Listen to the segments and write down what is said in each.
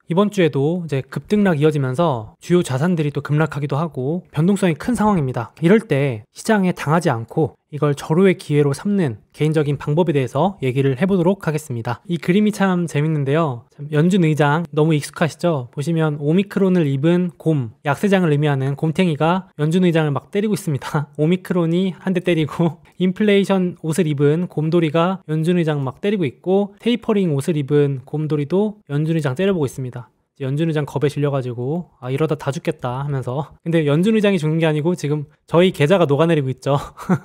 이번 주에도 이제 급등락 이어지면서 주요 자산들이 또 급락하기도 하고 변동성이 큰 상황입니다. 이럴 때 시장에 당하지 않고 이걸 절호의 기회로 삼는 개인적인 방법에 대해서 얘기를 해보도록 하겠습니다. 이 그림이 참 재밌는데요. 연준 의장 너무 익숙하시죠? 보시면 오미크론을 입은 곰, 약세장을 의미하는 곰탱이가 연준 의장을 막 때리고 있습니다. 오미크론이 한 대 때리고 인플레이션 옷을 입은 곰돌이가 연준 의장 막 때리고 있고 테이퍼링 옷을 입은 곰돌이도 연준 의장 때려보고 있습니다. 연준 의장 겁에 질려가지고 이러다 다 죽겠다 하면서, 근데 연준 의장이 죽는 게 아니고 지금 저희 계좌가 녹아내리고 있죠.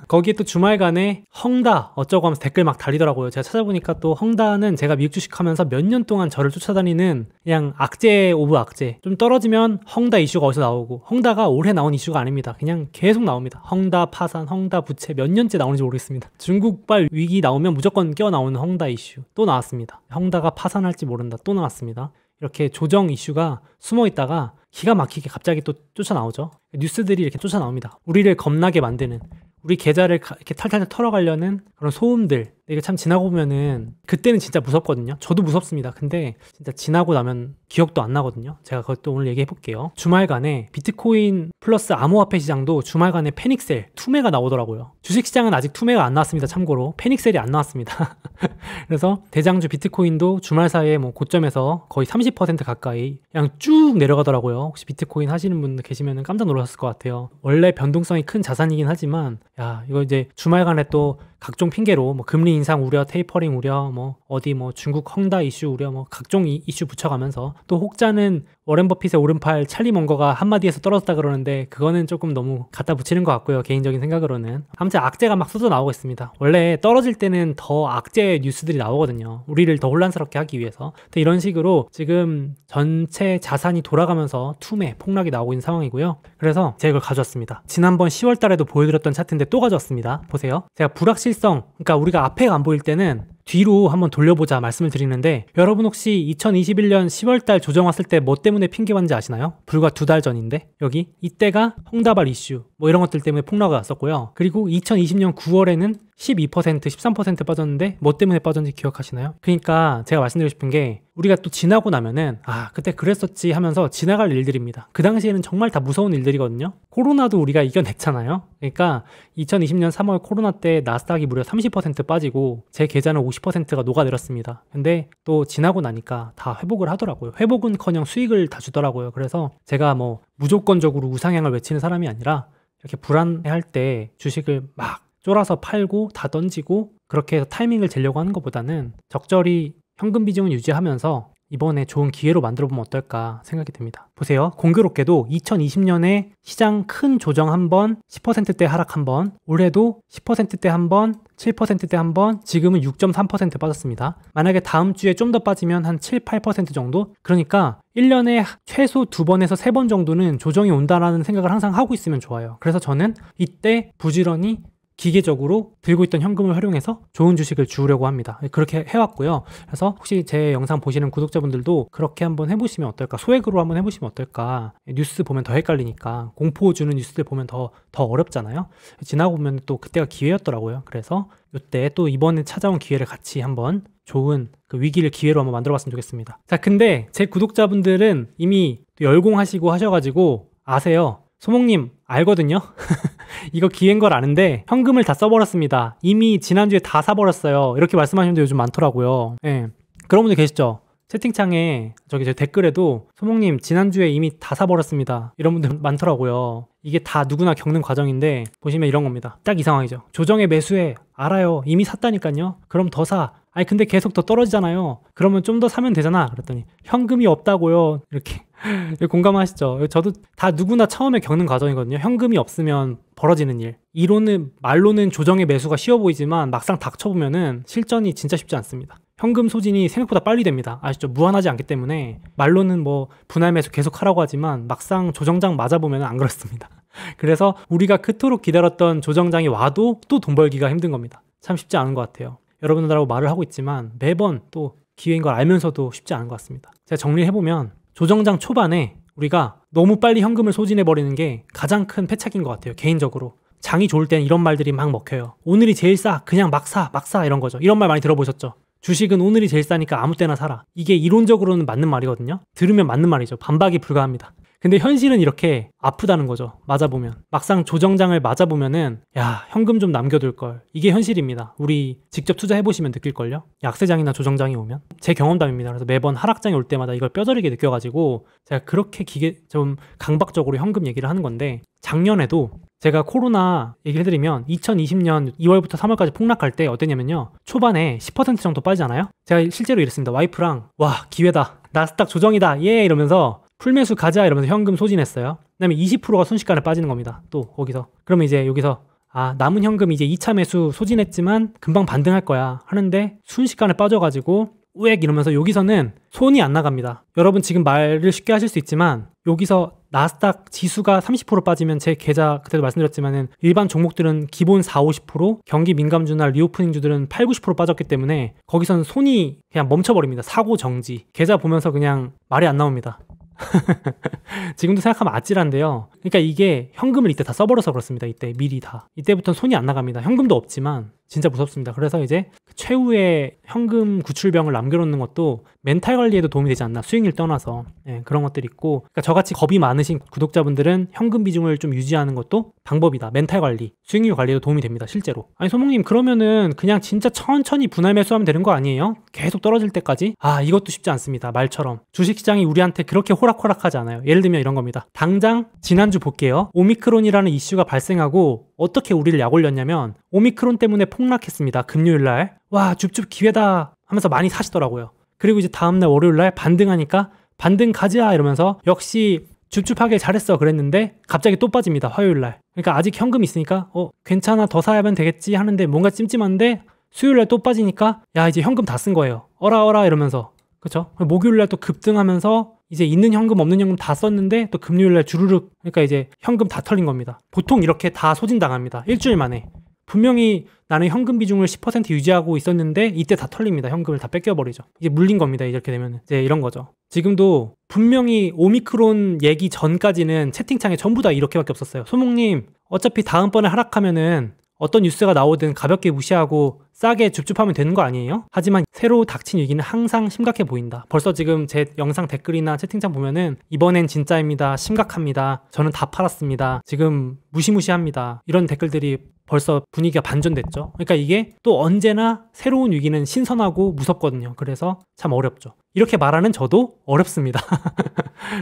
거기에 또 주말간에 헝다 어쩌고 하면서 댓글 막 달리더라고요. 제가 찾아보니까 또 헝다는 제가 미국 주식하면서 몇 년 동안 저를 쫓아다니는 그냥 악재 오브 악재, 좀 떨어지면 헝다 이슈가 어디서 나오고, 헝다가 올해 나온 이슈가 아닙니다. 그냥 계속 나옵니다. 헝다 파산, 헝다 부채 몇 년째 나오는지 모르겠습니다. 중국발 위기 나오면 무조건 껴나오는 헝다 이슈 또 나왔습니다. 헝다가 파산할지 모른다 또 나왔습니다. 이렇게 조정 이슈가 숨어 있다가 기가 막히게 갑자기 또 쫓아 나오죠. 뉴스들이 이렇게 쫓아 나옵니다. 우리를 겁나게 만드는, 우리 계좌를 이렇게 탈탈 털어가려는 그런 소음들. 이게 참 지나고 보면은 그때는 진짜 무섭거든요. 저도 무섭습니다. 근데 진짜 지나고 나면 기억도 안 나거든요. 제가 그것도 오늘 얘기해 볼게요. 주말간에 비트코인 플러스 암호화폐 시장도 주말간에 패닉셀, 투매가 나오더라고요. 주식시장은 아직 투매가 안 나왔습니다. 참고로 패닉셀이 안 나왔습니다. 그래서 대장주 비트코인도 주말 사이에 뭐 고점에서 거의 30% 가까이 그냥 쭉 내려가더라고요. 혹시 비트코인 하시는 분들 계시면 깜짝 놀랐을 것 같아요. 원래 변동성이 큰 자산이긴 하지만 이거 이제 주말간에 또 각종 핑계로 뭐 금리 인상 우려, 테이퍼링 우려, 뭐 어디 뭐 중국 헝다 이슈 우려, 뭐 각종 이슈 붙여가면서, 또 혹자는 워렌 버핏의 오른팔 찰리 먼거가 한마디에서 떨어졌다 그러는데 그거는 조금 너무 갖다 붙이는 것 같고요. 개인적인 생각으로는. 아무튼 악재가 막 쏟아 나오고 있습니다. 원래 떨어질 때는 더 악재 뉴스들이 나오거든요. 우리를 더 혼란스럽게 하기 위해서. 근데 이런 식으로 지금 전체 자산이 돌아가면서 투매, 폭락이 나오고 있는 상황이고요. 그래서 제가 이걸 가져왔습니다. 지난번 10월 달에도 보여드렸던 차트인데 또 가져왔습니다. 보세요. 제가 불확실성, 그러니까 우리가 앞에가 안 보일 때는 뒤로 한번 돌려보자 말씀을 드리는데, 여러분 혹시 2021년 10월달 조정 왔을 때 뭐 때문에 핑계 왔는지 아시나요? 불과 2달 전인데 여기 이때가 헝다발 이슈 뭐 이런 것들 때문에 폭락을 왔었고요. 그리고 2020년 9월에는 12%, 13% 빠졌는데 뭐 때문에 빠졌는지 기억하시나요? 그러니까 제가 말씀드리고 싶은 게, 우리가 또 지나고 나면은 그때 그랬었지 하면서 지나갈 일들입니다. 그 당시에는 정말 다 무서운 일들이거든요. 코로나도 우리가 이겨냈잖아요. 그러니까 2020년 3월 코로나 때 나스닥이 무려 30% 빠지고 제 계좌는 50%가 녹아내렸습니다. 근데 또 지나고 나니까 다 회복을 하더라고요. 회복은커녕 수익을 다 주더라고요. 그래서 제가 뭐 무조건적으로 우상향을 외치는 사람이 아니라, 이렇게 불안해할 때 주식을 막 쫄아서 팔고 다 던지고 그렇게 해서 타이밍을 재려고 하는 것보다는 적절히 현금 비중을 유지하면서 이번에 좋은 기회로 만들어보면 어떨까 생각이 듭니다. 보세요. 공교롭게도 2020년에 시장 큰 조정 한 번, 10%대 하락 한 번, 올해도 10%대 한 번, 7%대 한 번, 지금은 6.3% 빠졌습니다. 만약에 다음 주에 좀 더 빠지면 한 7, 8% 정도? 그러니까 1년에 최소 2번에서 3번 정도는 조정이 온다라는 생각을 항상 하고 있으면 좋아요. 그래서 저는 이때 부지런히 기계적으로 들고 있던 현금을 활용해서 좋은 주식을 주려고 합니다. 그렇게 해왔고요. 그래서 혹시 제 영상 보시는 구독자분들도 그렇게 한번 해보시면 어떨까, 소액으로 한번 해보시면 어떨까. 뉴스 보면 더 헷갈리니까, 공포 주는 뉴스들 보면 더 어렵잖아요. 지나고 보면 또 그때가 기회였더라고요. 그래서 이때 또 이번에 찾아온 기회를 같이 한번 좋은 그 위기를 기회로 한번 만들어봤으면 좋겠습니다. 자, 근데 제 구독자분들은 이미 또 열공하시고 하셔가지고 아세요. 소목님 알거든요. 이거 기회인 걸 아는데 현금을 다 써버렸습니다. 이미 지난주에 다 사버렸어요. 이렇게 말씀하시는 분들 요즘 많더라고요. 그런 분들 계시죠? 채팅창에 저 댓글에도 소목님 지난주에 이미 다 사버렸습니다, 이런 분들 많더라고요. 이게 다 누구나 겪는 과정인데, 보시면 이런 겁니다. 딱 이 상황이죠. 조정에 매수해. 알아요. 이미 샀다니까요. 그럼 더 사. 아니 근데 계속 더 떨어지잖아요. 그러면 좀 더 사면 되잖아. 그랬더니 현금이 없다고요. 이렇게 공감하시죠? 저도 다 누구나 처음에 겪는 과정이거든요. 현금이 없으면 벌어지는 일. 말로는 조정의 매수가 쉬워 보이지만 막상 닥쳐보면은 실전이 진짜 쉽지 않습니다. 현금 소진이 생각보다 빨리 됩니다. 아시죠? 무한하지 않기 때문에 말로는 뭐 분할 매수 계속 하라고 하지만 막상 조정장 맞아보면 안 그렇습니다. 그래서 우리가 그토록 기다렸던 조정장이 와도 또 돈 벌기가 힘든 겁니다. 참 쉽지 않은 것 같아요. 여러분들하고 말을 하고 있지만 매번 또 기회인 걸 알면서도 쉽지 않은 것 같습니다. 제가 정리해보면, 조정장 초반에 우리가 너무 빨리 현금을 소진해버리는 게 가장 큰 패착인 것 같아요. 개인적으로. 장이 좋을 땐 이런 말들이 막 먹혀요. 오늘이 제일 싸. 그냥 막 사. 이런 거죠. 이런 말 많이 들어보셨죠? 주식은 오늘이 제일 싸니까 아무 때나 사라. 이게 이론적으로는 맞는 말이거든요. 들으면 맞는 말이죠. 반박이 불가합니다. 근데 현실은 이렇게 아프다는 거죠. 맞아보면. 막상 조정장을 맞아보면은 야, 현금 좀 남겨둘 걸. 이게 현실입니다. 우리 직접 투자해보시면 느낄걸요. 약세장이나 조정장이 오면. 제 경험담입니다. 그래서 매번 하락장이 올 때마다 이걸 뼈저리게 느껴가지고 제가 그렇게 좀 강박적으로 현금 얘기를 하는 건데, 작년에도 제가 코로나 얘기해드리면 2020년 2월부터 3월까지 폭락할 때 어땠냐면요. 초반에 10% 정도 빠지잖아요. 제가 실제로 이랬습니다. 와이프랑 와, 기회다. 나스닥 조정이다. 예, 이러면서 풀매수 가자 이러면서 현금 소진했어요. 그다음에 20%가 순식간에 빠지는 겁니다. 또 거기서. 그러면 이제 여기서 남은 현금 이제 2차 매수 소진했지만 금방 반등할 거야 하는데 순식간에 빠져가지고 우액 이러면서 여기서는 손이 안 나갑니다. 여러분 지금 말을 쉽게 하실 수 있지만 여기서 나스닥 지수가 30% 빠지면 제 계좌 그때도 말씀드렸지만은 일반 종목들은 기본 4-50%, 경기 민감주나 리오프닝주들은 8-90% 빠졌기 때문에 거기서는 손이 그냥 멈춰버립니다. 사고 정지. 계좌 보면서 그냥 말이 안 나옵니다. 지금도 생각하면 아찔한데요. 그러니까 이게 현금을 이때 다 써버려서 그렇습니다. 이때 미리 다. 이때부터는 손이 안 나갑니다. 현금도 없지만 진짜 무섭습니다. 그래서 이제 최후의 현금 구출병을 남겨놓는 것도 멘탈 관리에도 도움이 되지 않나. 수익률 떠나서 그런 것들이 있고, 그러니까 저같이 겁이 많으신 구독자분들은 현금 비중을 좀 유지하는 것도 방법이다. 멘탈 관리, 수익률 관리에도 도움이 됩니다. 실제로. 아니 소목님, 그러면은 그냥 진짜 천천히 분할 매수하면 되는 거 아니에요? 계속 떨어질 때까지? 이것도 쉽지 않습니다. 말처럼 주식시장이 우리한테 그렇게 호락호락하지 않아요. 예를 들면 이런 겁니다. 당장 지난주 볼게요. 오미크론이라는 이슈가 발생하고 어떻게 우리를 약올렸냐면, 오미크론 때문에 폭락했습니다. 금요일날. 와, 줍줍 기회다 하면서 많이 사시더라고요. 그리고 이제 다음날 월요일날 반등하니까 반등 가자 이러면서 역시 줍줍하게 잘했어 그랬는데 갑자기 또 빠집니다. 화요일날. 그러니까 아직 현금 있으니까 괜찮아, 더 사야면 되겠지 하는데 뭔가 찜찜한데 수요일날 또 빠지니까 야, 이제 현금 다 쓴 거예요. 어라 이러면서. 그쵸? 목요일날 또 급등하면서 이제 있는 현금 없는 현금 다 썼는데 또 금요일날 주르륵, 그러니까 이제 현금 다 털린 겁니다. 보통 이렇게 다 소진당합니다. 일주일 만에. 분명히 나는 현금 비중을 10% 유지하고 있었는데 이때 다 털립니다. 현금을 다 뺏겨버리죠. 이제 물린 겁니다. 이렇게 되면 이제 이런 거죠. 지금도 분명히 오미크론 얘기 전까지는 채팅창에 전부 다 이렇게밖에 없었어요. 소목님, 어차피 다음번에 하락하면은 어떤 뉴스가 나오든 가볍게 무시하고 싸게 줍줍하면 되는 거 아니에요? 하지만 새로 닥친 위기는 항상 심각해 보인다. 벌써 지금 제 영상 댓글이나 채팅창 보면은 이번엔 진짜입니다. 심각합니다. 저는 다 팔았습니다. 지금 무시무시합니다. 이런 댓글들이 벌써 분위기가 반전됐죠. 그러니까 이게 또 언제나 새로운 위기는 신선하고 무섭거든요. 그래서 참 어렵죠. 이렇게 말하는 저도 어렵습니다.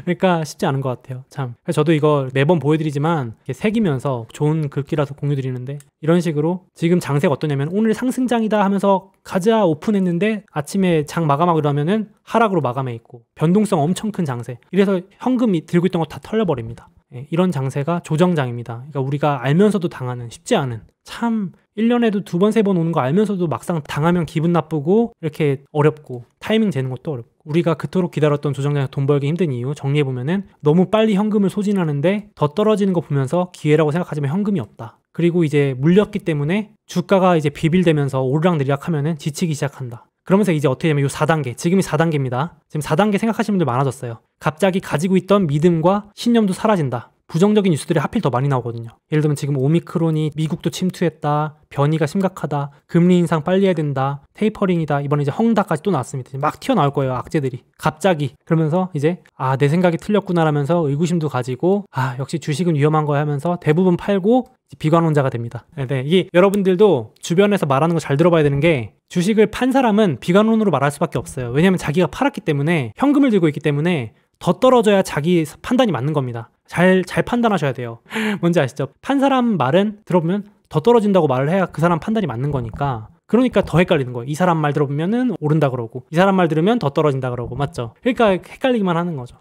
그러니까 쉽지 않은 것 같아요. 참. 저도 이거 매번 보여드리지만 새기면서 좋은 글귀라서 공유드리는데, 이런 식으로 지금 장세가 어떠냐면 오늘 상승장이다 하면서 가자 오픈했는데 아침에 장 마감하고 이러면은 하락으로 마감해 있고 변동성 엄청 큰 장세. 이래서 현금이 들고 있던 거 다 털려버립니다. 이런 장세가 조정장입니다. 그러니까 우리가 알면서도 당하는, 쉽지 않은, 참 1년에도 2번, 3번 오는 거 알면서도 막상 당하면 기분 나쁘고 이렇게 어렵고 타이밍 재는 것도 어렵고, 우리가 그토록 기다렸던 조정장에서 돈 벌기 힘든 이유 정리해보면은 너무 빨리 현금을 소진하는데 더 떨어지는 거 보면서 기회라고 생각하지만 현금이 없다. 그리고 이제 물렸기 때문에 주가가 이제 비빌대면서 오르락내리락 하면은 지치기 시작한다. 그러면서 이제 어떻게 되면 이 4단계, 지금이 4단계입니다. 지금 4단계 생각하시는 분들 많아졌어요. 갑자기 가지고 있던 믿음과 신념도 사라진다. 부정적인 뉴스들이 하필 더 많이 나오거든요. 예를 들면 지금 오미크론이 미국도 침투했다, 변이가 심각하다, 금리 인상 빨리 해야 된다, 테이퍼링이다, 이번에 이제 헝다까지 또 나왔습니다. 막 튀어나올 거예요, 악재들이. 갑자기. 그러면서 이제 내 생각이 틀렸구나라면서 의구심도 가지고 역시 주식은 위험한 거야 하면서 대부분 팔고 비관론자가 됩니다. 네, 이게 여러분들도 주변에서 말하는 거 잘 들어봐야 되는 게, 주식을 판 사람은 비관론으로 말할 수밖에 없어요. 왜냐하면 자기가 팔았기 때문에, 현금을 들고 있기 때문에 더 떨어져야 자기 판단이 맞는 겁니다. 잘 판단하셔야 돼요. 뭔지 아시죠? 판 사람 말은 들어보면 더 떨어진다고 말을 해야 그 사람 판단이 맞는 거니까. 그러니까 더 헷갈리는 거예요. 이 사람 말 들어보면은 오른다 그러고, 이 사람 말 들으면 더 떨어진다 그러고, 맞죠? 그러니까 헷갈리기만 하는 거죠.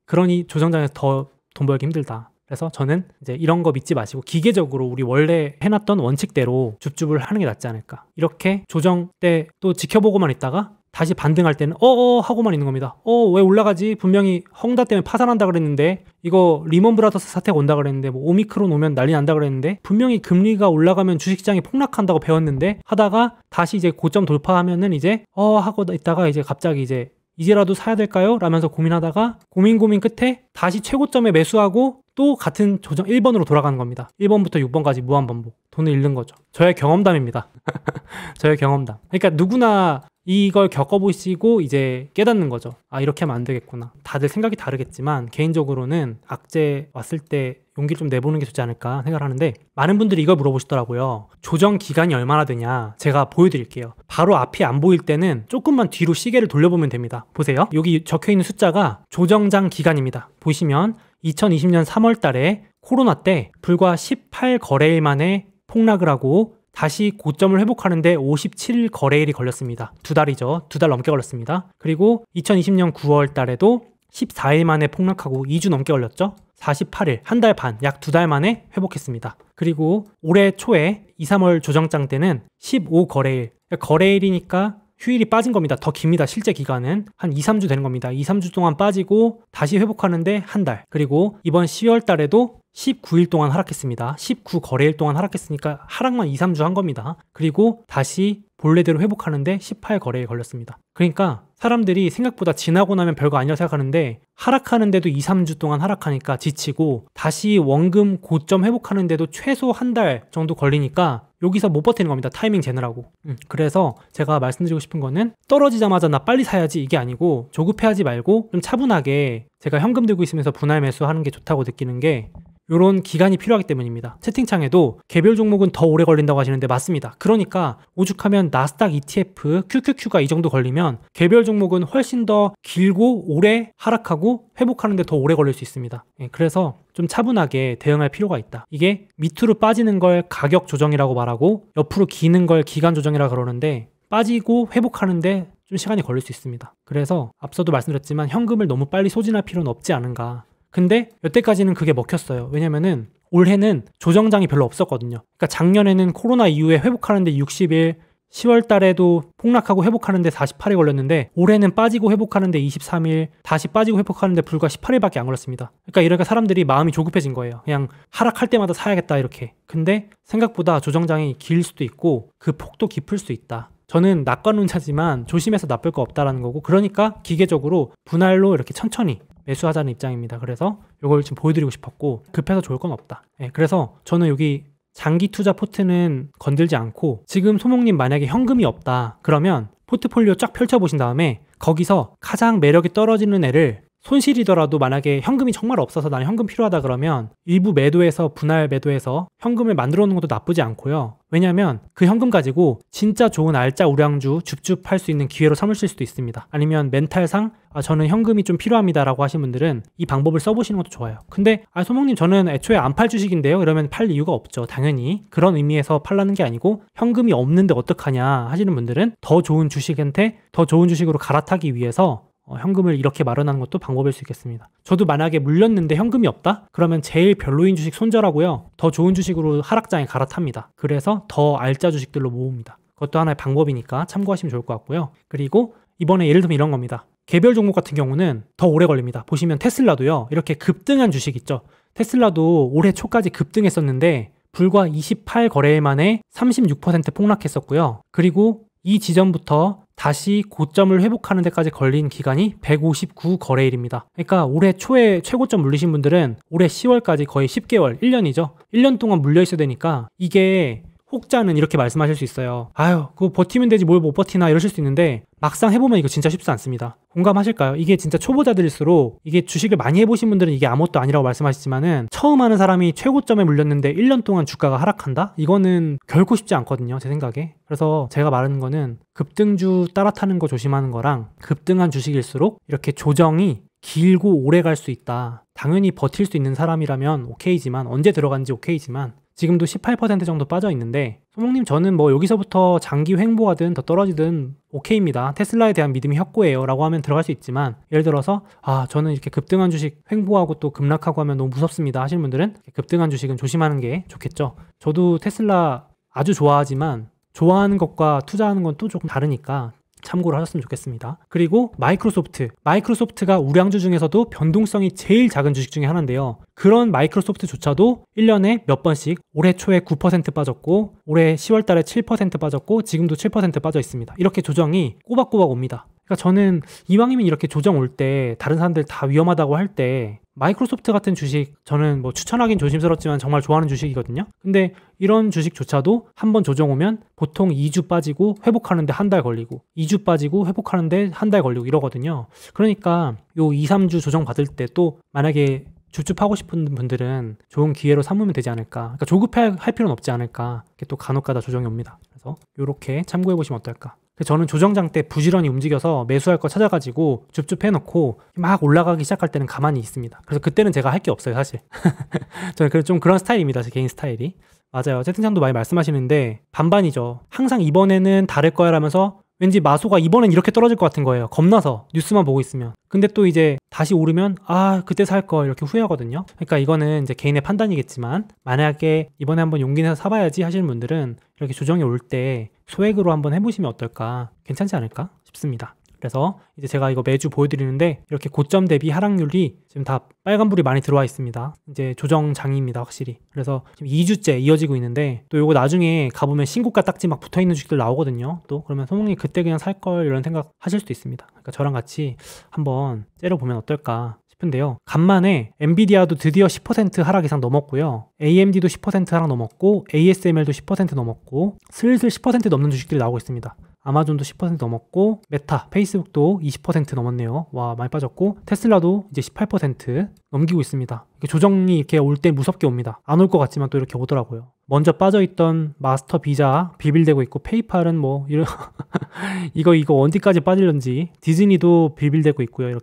그러니 조정장에서 더 돈 벌기 힘들다. 그래서 저는 이제 이런 거 믿지 마시고 기계적으로 우리 원래 해놨던 원칙대로 줍줍을 하는 게 낫지 않을까. 이렇게 조정 때 또 지켜보고만 있다가 다시 반등할 때는 하고만 있는 겁니다. 왜 올라가지? 분명히 헝다 때문에 파산한다 그랬는데, 이거 리먼 브라더스 사태가 온다 그랬는데, 뭐 오미크론 오면 난리 난다 그랬는데, 분명히 금리가 올라가면 주식시장이 폭락한다고 배웠는데, 하다가 다시 이제 고점 돌파하면은 이제 하고 있다가 이제 갑자기 이제라도 사야 될까요? 라면서 고민하다가 고민 끝에 다시 최고점에 매수하고 또 같은 조정 1번으로 돌아가는 겁니다. 1번부터 6번까지 무한반복. 돈을 잃는 거죠. 저의 경험담입니다. 저의 경험담. 그러니까 누구나 이걸 겪어보시고 이제 깨닫는 거죠. 아, 이렇게 하면 안 되겠구나. 다들 생각이 다르겠지만 개인적으로는 악재 왔을 때 용기를 좀 내보는 게 좋지 않을까 생각을 하는데, 많은 분들이 이걸 물어보시더라고요. 조정 기간이 얼마나 되냐. 제가 보여드릴게요. 바로 앞이 안 보일 때는 조금만 뒤로 시계를 돌려보면 됩니다. 보세요. 여기 적혀있는 숫자가 조정장 기간입니다. 보시면 2020년 3월 달에 코로나 때 불과 18거래일 만에 폭락을 하고 다시 고점을 회복하는데 57일 거래일이 걸렸습니다. 2달이죠. 2달 넘게 걸렸습니다. 그리고 2020년 9월 달에도 14일 만에 폭락하고 2주 넘게 걸렸죠. 48일, 한 달 반, 약 2달 만에 회복했습니다. 그리고 올해 초에 2, 3월 조정장 때는 15거래일, 거래일이니까 휴일이 빠진 겁니다. 더 깁니다. 실제 기간은 한 2, 3주 되는 겁니다. 2, 3주 동안 빠지고 다시 회복하는데 한 달. 그리고 이번 10월 달에도 19일 동안 하락했습니다. 19거래일 동안 하락했으니까 하락만 2, 3주 한 겁니다. 그리고 다시 본래대로 회복하는데 18거래일 걸렸습니다. 그러니까 사람들이 생각보다 지나고 나면 별거 아니라고 생각하는데 하락하는데도 2, 3주 동안 하락하니까 지치고 다시 원금 고점 회복하는데도 최소 한 달 정도 걸리니까 여기서 못 버티는 겁니다. 타이밍 재느라고. 그래서 제가 말씀드리고 싶은 거는 떨어지자마자 나 빨리 사야지 이게 아니고 조급해하지 말고 좀 차분하게, 제가 현금 들고 있으면서 분할 매수하는 게 좋다고 느끼는 게 이런 기간이 필요하기 때문입니다. 채팅창에도 개별 종목은 더 오래 걸린다고 하시는데 맞습니다. 그러니까 오죽하면 나스닥 ETF, QQQ가 이 정도 걸리면 개별 종목은 훨씬 더 길고 오래 하락하고 회복하는데 더 오래 걸릴 수 있습니다. 그래서 좀 차분하게 대응할 필요가 있다. 이게 밑으로 빠지는 걸 가격 조정이라고 말하고 옆으로 기는 걸 기간 조정이라고 그러는데 빠지고 회복하는데 좀 시간이 걸릴 수 있습니다. 그래서 앞서도 말씀드렸지만 현금을 너무 빨리 소진할 필요는 없지 않은가. 근데 여태까지는 그게 먹혔어요. 왜냐면은 올해는 조정장이 별로 없었거든요. 그러니까 작년에는 코로나 이후에 회복하는데 60일, 10월 달에도 폭락하고 회복하는데 48일 걸렸는데 올해는 빠지고 회복하는데 23일, 다시 빠지고 회복하는데 불과 18일밖에 안 걸렸습니다. 그러니까 이러니까 사람들이 마음이 조급해진 거예요. 그냥 하락할 때마다 사야겠다 이렇게. 근데 생각보다 조정장이 길 수도 있고 그 폭도 깊을 수 있다. 저는 낙관론자지만 조심해서 나쁠 거 없다라는 거고, 그러니까 기계적으로 분할로 이렇게 천천히 매수하자는 입장입니다. 그래서 이걸 지금 보여드리고 싶었고, 급해서 좋을 건 없다. 그래서 저는 여기 장기 투자 포트는 건들지 않고, 지금 소목님 만약에 현금이 없다 그러면 포트폴리오 쫙 펼쳐보신 다음에 거기서 가장 매력이 떨어지는 애를 손실이더라도, 만약에 현금이 정말 없어서 나는 현금 필요하다 그러면 일부 매도해서 분할 매도해서 현금을 만들어 놓는 것도 나쁘지 않고요. 왜냐하면 그 현금 가지고 진짜 좋은 알짜 우량주 줍줍할 수 있는 기회로 삼으실 수도 있습니다. 아니면 멘탈상 저는 현금이 좀 필요합니다 라고 하신 분들은 이 방법을 써보시는 것도 좋아요. 근데 소목님 저는 애초에 안 팔 주식인데요, 이러면 팔 이유가 없죠. 당연히 그런 의미에서 팔라는 게 아니고, 현금이 없는데 어떡하냐 하시는 분들은 더 좋은 주식한테 더 좋은 주식으로 갈아타기 위해서 현금을 이렇게 마련하는 것도 방법일 수 있겠습니다. 저도 만약에 물렸는데 현금이 없다? 그러면 제일 별로인 주식 손절하고요. 더 좋은 주식으로 하락장에 갈아탑니다. 그래서 더 알짜 주식들로 모읍니다. 그것도 하나의 방법이니까 참고하시면 좋을 것 같고요. 그리고 이번에 예를 들면 이런 겁니다. 개별 종목 같은 경우는 더 오래 걸립니다. 보시면 테슬라도요. 이렇게 급등한 주식 있죠. 테슬라도 올해 초까지 급등했었는데 불과 28거래일 만에 36% 폭락했었고요. 그리고 이 지점부터 다시 고점을 회복하는 데까지 걸린 기간이 159거래일입니다. 그러니까 올해 초에 최고점 물리신 분들은 올해 10월까지 거의 10개월, 1년이죠. 1년 동안 물려 있어야 되니까, 이게 혹자는 이렇게 말씀하실 수 있어요. 아유, 그거 버티면 되지 뭘 못 버티나 이러실 수 있는데, 막상 해보면 이거 진짜 쉽지 않습니다. 공감하실까요? 이게 진짜 초보자들일수록, 이게 주식을 많이 해보신 분들은 이게 아무것도 아니라고 말씀하시지만은 처음 하는 사람이 최고점에 물렸는데 1년 동안 주가가 하락한다? 이거는 결코 쉽지 않거든요, 제 생각에. 그래서 제가 말하는 거는 급등주 따라 타는 거 조심하는 거랑, 급등한 주식일수록 이렇게 조정이 길고 오래 갈 수 있다. 당연히 버틸 수 있는 사람이라면 오케이지만, 언제 들어간지 오케이지만 지금도 18% 정도 빠져 있는데, 소목님 저는 뭐 여기서부터 장기 횡보하든 더 떨어지든 오케이입니다. 테슬라에 대한 믿음이 확고해요 라고 하면 들어갈 수 있지만, 예를 들어서 저는 이렇게 급등한 주식 횡보하고 또 급락하고 하면 너무 무섭습니다 하시는 분들은 급등한 주식은 조심하는 게 좋겠죠. 저도 테슬라 아주 좋아하지만 좋아하는 것과 투자하는 건 또 조금 다르니까 참고를 하셨으면 좋겠습니다. 그리고 마이크로소프트가 우량주 중에서도 변동성이 제일 작은 주식 중에 하나인데요. 그런 마이크로소프트조차도 1년에 몇 번씩, 올해 초에 9% 빠졌고 올해 10월 달에 7% 빠졌고 지금도 7% 빠져 있습니다. 이렇게 조정이 꼬박꼬박 옵니다. 그러니까 저는 이왕이면 이렇게 조정 올 때 다른 사람들 다 위험하다고 할 때 마이크로소프트 같은 주식 저는 뭐 추천하긴 조심스럽지만 정말 좋아하는 주식이거든요. 근데 이런 주식조차도 한번 조정 오면 보통 2주 빠지고 회복하는데 한 달 걸리고 2주 빠지고 회복하는데 한 달 걸리고 이러거든요. 그러니까 요 2, 3주 조정 받을 때 또 만약에 줍줍하고 싶은 분들은 좋은 기회로 삼으면 되지 않을까. 그러니까 조급할 필요는 없지 않을까. 이게 또 간혹가다 조정이 옵니다. 그래서 이렇게 참고해 보시면 어떨까. 저는 조정장 때 부지런히 움직여서 매수할 거 찾아가지고 줍줍해놓고 막 올라가기 시작할 때는 가만히 있습니다. 그래서 그때는 제가 할 게 없어요, 사실. 저는 좀 그런 스타일입니다, 제 개인 스타일이. 맞아요. 채팅창도 많이 말씀하시는데 반반이죠. 항상 이번에는 다를 거야 라면서 왠지 마소가 이번엔 이렇게 떨어질 것 같은 거예요. 겁나서 뉴스만 보고 있으면. 근데 또 이제 다시 오르면 그때 살 걸 이렇게 후회하거든요. 그러니까 이거는 이제 개인의 판단이겠지만 만약에 이번에 한번 용기 내서 사봐야지 하시는 분들은 이렇게 조정이 올 때 소액으로 한번 해보시면 어떨까, 괜찮지 않을까 싶습니다. 그래서 이제 제가 이거 매주 보여드리는데 이렇게 고점 대비 하락률이 지금 다 빨간불이 많이 들어와 있습니다. 이제 조정장입니다, 확실히. 그래서 지금 2주째 이어지고 있는데 또 요거 나중에 가보면 신고가 딱지 막 붙어있는 주식들 나오거든요. 또 그러면 소몽이 그때 그냥 살 걸 이런 생각 하실 수도 있습니다. 그러니까 저랑 같이 한번 째려보면 어떨까 싶은데요. 간만에 엔비디아도 드디어 10% 하락 이상 넘었고요. AMD도 10% 하락 넘었고 ASML도 10% 넘었고 슬슬 10% 넘는 주식들이 나오고 있습니다. 아마존도 10% 넘었고 메타, 페이스북도 20% 넘었네요. 와, 많이 빠졌고 테슬라도 이제 18% 넘기고 있습니다. 조정이 이렇게 올 때 무섭게 옵니다. 안 올 것 같지만 또 이렇게 오더라고요. 먼저 빠져있던 마스터 비자 비빌대고 있고 페이팔은 뭐 이거 어디까지 빠질런지 디즈니도 비빌대고 있고요.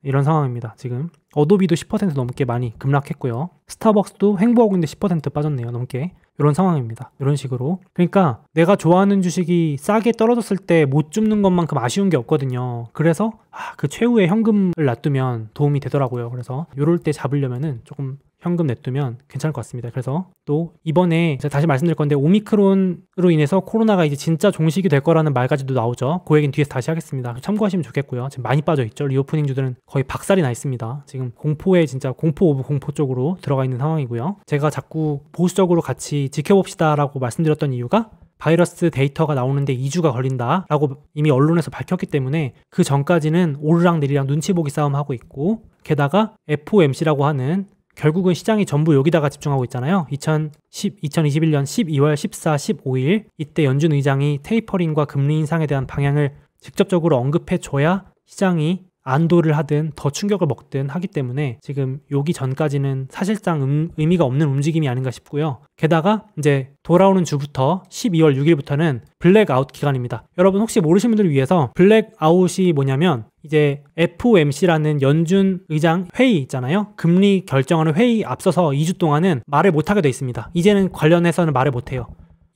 이런 상황입니다. 지금 어도비도 10% 넘게 많이 급락했고요. 스타벅스도 횡보하고 있는데 10% 빠졌네요. 넘게. 이런 상황입니다. 이런 식으로. 그러니까 내가 좋아하는 주식이 싸게 떨어졌을 때 못 줍는 것만큼 아쉬운 게 없거든요. 그래서 그 최후의 현금을 놔두면 도움이 되더라고요. 그래서 이럴 때 잡으려면은 조금 현금 냅두면 괜찮을 것 같습니다. 그래서 또 이번에 제가 다시 말씀드릴 건데 오미크론으로 인해서 코로나가 이제 진짜 종식이 될 거라는 말까지도 나오죠. 그 얘기는 뒤에서 다시 하겠습니다. 참고하시면 좋겠고요. 지금 많이 빠져 있죠. 리오프닝 주들은 거의 박살이 나 있습니다. 지금 공포에 진짜 공포 오브 공포 쪽으로 들어가 있는 상황이고요. 제가 자꾸 보수적으로 같이 지켜봅시다라고 말씀드렸던 이유가 바이러스 데이터가 나오는데 2주가 걸린다라고 이미 언론에서 밝혔기 때문에 그 전까지는 오르락 내리락 눈치 보기 싸움 하고 있고, 게다가 FOMC라고 하는 결국은 시장이 전부 여기다가 집중하고 있잖아요. 2021년 12월 14, 15일 이때 연준 의장이 테이퍼링과 금리 인상에 대한 방향을 직접적으로 언급해줘야 시장이 안도를 하든 더 충격을 먹든 하기 때문에 지금 여기 전까지는 사실상 의미가 없는 움직임이 아닌가 싶고요. 게다가 이제 돌아오는 주부터 12월 6일부터는 블랙아웃 기간입니다. 여러분 혹시 모르시는 분들을 위해서 블랙아웃이 뭐냐면 이제 FOMC라는 연준 의장 회의 있잖아요. 금리 결정하는 회의 앞서서 2주 동안은 말을 못하게 돼 있습니다. 이제는 관련해서는 말을 못해요.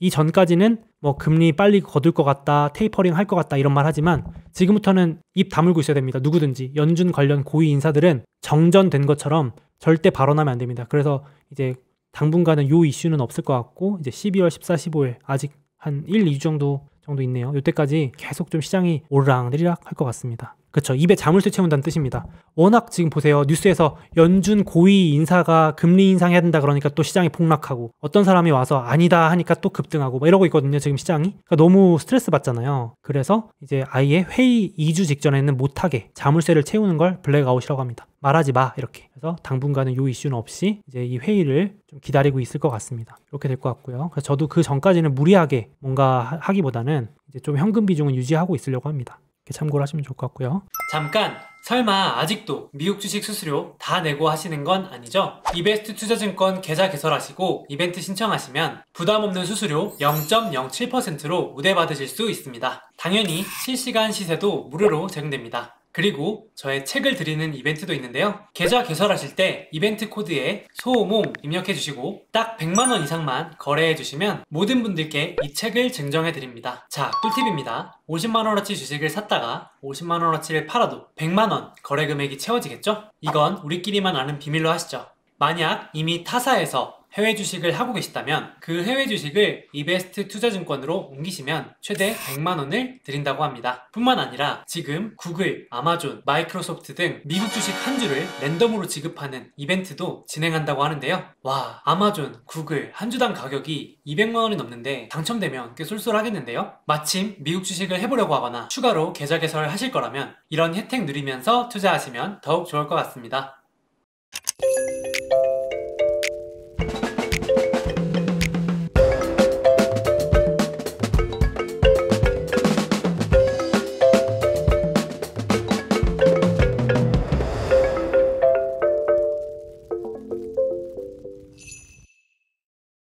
이 전까지는 뭐 금리 빨리 거둘 것 같다, 테이퍼링 할 것 같다 이런 말 하지만 지금부터는 입 다물고 있어야 됩니다. 누구든지 연준 관련 고위 인사들은 정전된 것처럼 절대 발언하면 안 됩니다. 그래서 이제 당분간은 요 이슈는 없을 것 같고 이제 12월 14, 15일 아직 한 1, 2주 정도 이때까지 이때까지 계속 좀 시장이 오르락내리락 할 것 같습니다. 그렇죠. 입에 자물쇠 채운다는 뜻입니다. 워낙 지금 보세요. 뉴스에서 연준 고위 인사가 금리 인상해야 된다 그러니까 또 시장이 폭락하고 어떤 사람이 와서 아니다 하니까 또 급등하고 뭐 이러고 있거든요. 지금 시장이. 그러니까 너무 스트레스 받잖아요. 그래서 이제 아예 회의 2주 직전에는 못하게 자물쇠를 채우는 걸 블랙아웃이라고 합니다. 말하지 마 이렇게. 그래서 당분간은 요 이슈는 없이 이제 이 회의를 좀 기다리고 있을 것 같습니다. 이렇게 될 것 같고요. 그래서 저도 그 전까지는 무리하게 뭔가 하기보다는 이제 좀 현금 비중은 유지하고 있으려고 합니다. 참고를 하시면 좋을 것 같고요. 잠깐! 설마 아직도 미국 주식 수수료 다 내고 하시는 건 아니죠? 이베스트 투자증권 계좌 개설하시고 이벤트 신청하시면 부담없는 수수료 0.07%로 우대받으실 수 있습니다. 당연히 실시간 시세도 무료로 제공됩니다. 그리고 저의 책을 드리는 이벤트도 있는데요. 계좌 개설하실 때 이벤트 코드에 소몽 입력해 주시고 딱 100만원 이상만 거래해 주시면 모든 분들께 이 책을 증정해 드립니다. 자, 꿀팁입니다. 50만원어치 주식을 샀다가 50만원어치를 팔아도 100만원 거래 금액이 채워지겠죠? 이건 우리끼리만 아는 비밀로 하시죠. 만약 이미 타사에서 해외 주식을 하고 계시다면 그 해외 주식을 이베스트 투자증권으로 옮기시면 최대 100만원을 드린다고 합니다. 뿐만 아니라 지금 구글, 아마존, 마이크로소프트 등 미국 주식 한 주를 랜덤으로 지급하는 이벤트도 진행한다고 하는데요. 와, 아마존, 구글 한 주당 가격이 200만원이 넘는데 당첨되면 꽤 쏠쏠하겠는데요. 마침 미국 주식을 해보려고 하거나 추가로 계좌 개설을 하실 거라면 이런 혜택 누리면서 투자하시면 더욱 좋을 것 같습니다.